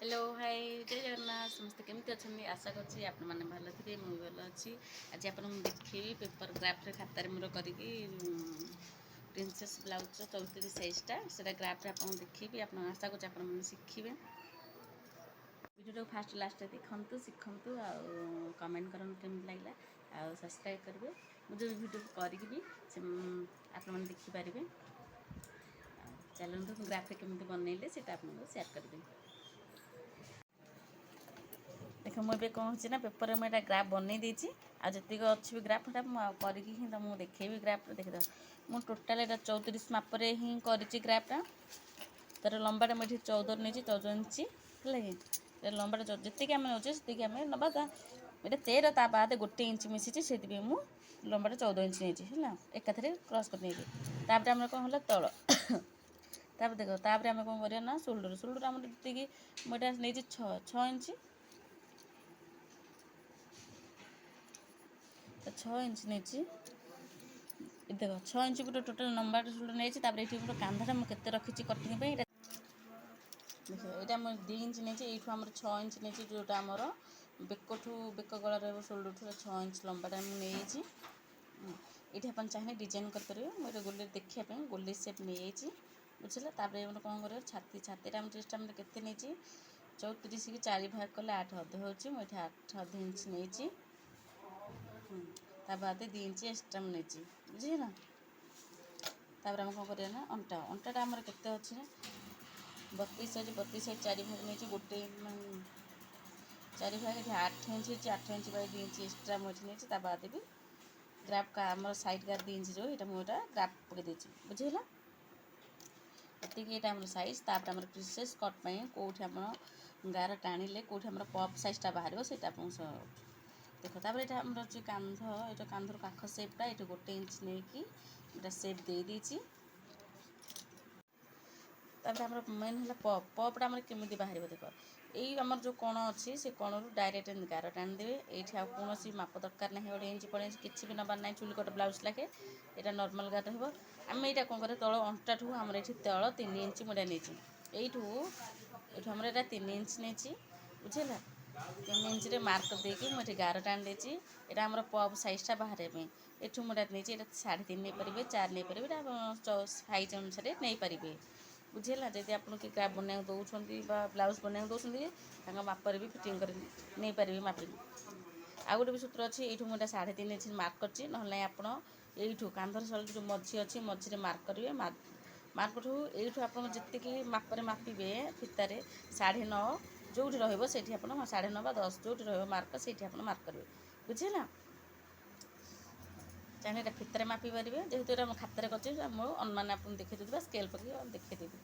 Hello hi जय जगन्नाथ समस्त केमती अच्छा आशा करछि आपण मैंने भल थे मुझे भल अच्छी आज आप देखी पेपर ग्राफ्रे खातार मोर करी प्रिंसेस ब्लाउज 34 साइजटा से ग्राफ्रे आप देखी आप आशा करछि आप शिखे वीडियो फास्ट लास्ट देखु शिखु आ कमेंट करूँ केमती लगे आ सब्सक्राइब करेंगे मुझे वीडियो करी आप देखिपारे चलते ग्राफ्रे केमती बनइले से आपको सेयार करेंगे। देख मुझे कौन हो पेपर में ग्राफ बनई देती आतीक अच्छी ग्राफ करके तुमको देखेबी ग्राफ देखिद मुझे टोटाल यहाँ 34 मापरे ही करी ग्राफटा तार लंबाटा मुझे 14 नहीं 14 इंच है लंबाटा जी आम नौचे से आम नवा ये 13 ता बाद गोटे इंच मिसी से मुझे लंबाटा 14 इंच नहीं है एकाथरे क्रॉस कर तापर आम कौन है तल तापर देख तापर आम कौन करना शोल्डर शोल्डर आम जी मुझे नहीं 6 इंच तो 6 इंच नहीं देख 6 इंच गोटे टोटाल लंबा शोल्डर नहीं ये गोटे कांधाटा मुझे रखी कटिंग देख यहाँ मुझे 2 इंच नहीं ये आम 6 इंच नहीं जोटा आमर बेकठू बेक गला रहा शोल्डर ठू 6 इंच लंबाटा मुझे ये आप चाहिए डिजाइन करेंगे मुझे गोले देखापी गोले सेप नहीं बुझे तापर कौन कर छाती छाती चेस्ट के नहीं 34 की 4 भाग कले 8 अध हो मुझे 8 अध इंच नहीं ता बाद 2 इंच एक्सट्रा नहीं बुझे ना तापर आम कौन करना अंटा अंटाटा आमर के 32 अच्छे 32 4 भाग नहीं गोटे 4 भाग ये 8 inch 8 inch by 2 inch extra मुझे नहीं ता बाद भी ग्राफ का आम सैड गार 2 इंच जो ये मुझे ग्राफ पकई बुझेगा ये आम सैज तापर आम प्रिंसेस कट कौटी आप गार टाणिले कौटी आम पप सैजटा बाहर से देख तापर ये आम जो कांध ये कांधर पाख सेपटा ये गोटे इंच नहीं कि सेप दे दीची तापर आम मेन है पप पपटा आम केमी बाहर देख यही आम जो कण अच्छी से कणु डायरेक्ट गार टाणीदेवे ये आ कौन माप दरकार ना गोटे इंच पड़े किसी भी नबार ना चुली कट ब्लाउज लगे यहाँ नर्माल गार रहा आम यहाँ कौन कर तल अंटा ठू आम ये तल 3 इंच मुझे नहीं यू आम 3 इंच नहीं बुझेगा 3 इंच मार्क देकी मुझे गार टाणी देती यहाँ आम पप सैजटा बाहर एठू मुझे नहीं 3.5 नहीं पारे 4 नहीं पारे सैज अनुसार नहीं पारे बुझेगा जब आपको कि ग्राफ बना दौरान ब्लाउज बना दौरान मापर भी फिटिंग कर नहीं पारे मापिक आ गए भी सूत्र अच्छी ये मुझे 3.5 इंच मार्क करची ना आप यू कांधर सल जो मझी अच्छी मझे मार्क करेंगे मार्क ठू यू आप जी मापर मापे फितार 9.5 जो रही से 9.5 10 जो रही मार्क से मार्क करेंगे बुझेगा चाहिए फितार मापी पारे जेहेतु ये खातार कर अनुमान आप देखी देती स्केल पकड़ देखीदेवी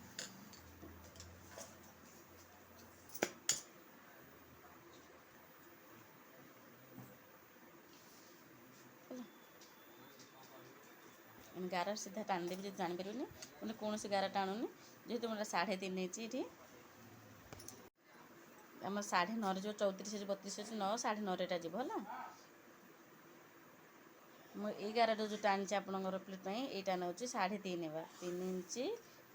गार सीधा टाणीदेवी जो जापर मैंने कौन गार टाणुनी जेहेतु मोटा 3.5 नहीं आम 9.5 जो 34 32 अच्छे 9 9.5 एटा जीव है मुझे गार जो टाणी आपंकर प्लेट यहाँ नौ 3.5 3 इंच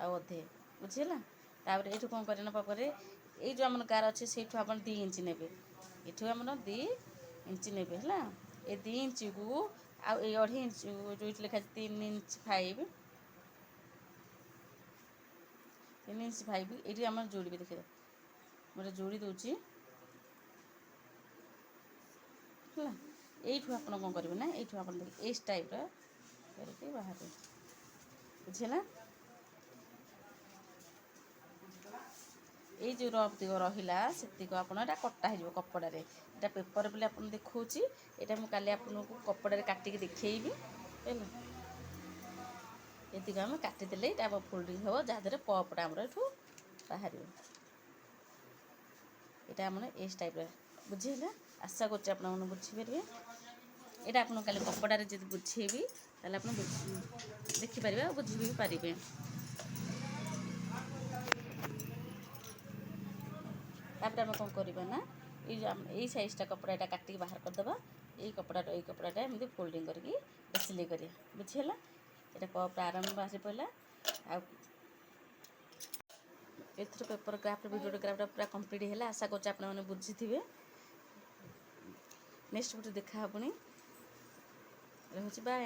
आधे बुझेगा तापर ये कौन करना पापरे ये जो आम गार अच्छे से आप 2 इंच ने ये आम 2 इंच ने है ये 2 इंच को आ 2.5 इंच जो लिखा 3 इंच 5 3 इंच 5 ये आम जोड़ी देखिए मैं जोड़ी दूसरी है यू आप कौन करेंगे ना यू आप इस टाइप करके बाहर बुझेगा ये जो रफ दिग रहा से आपड़ा कटा हो कपड़े यहाँ पेपर बोले आप देखा यहाँ मुझे आपको कपड़े काटिक देखी है ये आम काटिदेले यहाँ फोल्डिंग हम जहाँद्वारा पपटा आमर एठू बाहर यहाँ आम इस टाइप बुझेगा आशा कर बुझीपारे यहाँ आपको कल कपड़े जब बुझेबी ताल आप देखिपारे बुझी भी पारे तापर आम कौन करवा ना ये साइजटा कपड़ा काटिक बाहर करदे ये कपड़ाटा एमती फोल्डिंग करके सिलाई करें बुझीगला यहाँ पपटा आराम बाहरी पड़ा एथर पेपर ग्राफ्ट भिडियो ग्राफ्ट पूरा कंप्लीट है आशा कर आपने बुझी थे नेक्स्ट वीडियो देखा पुणी रहुଛି बाय।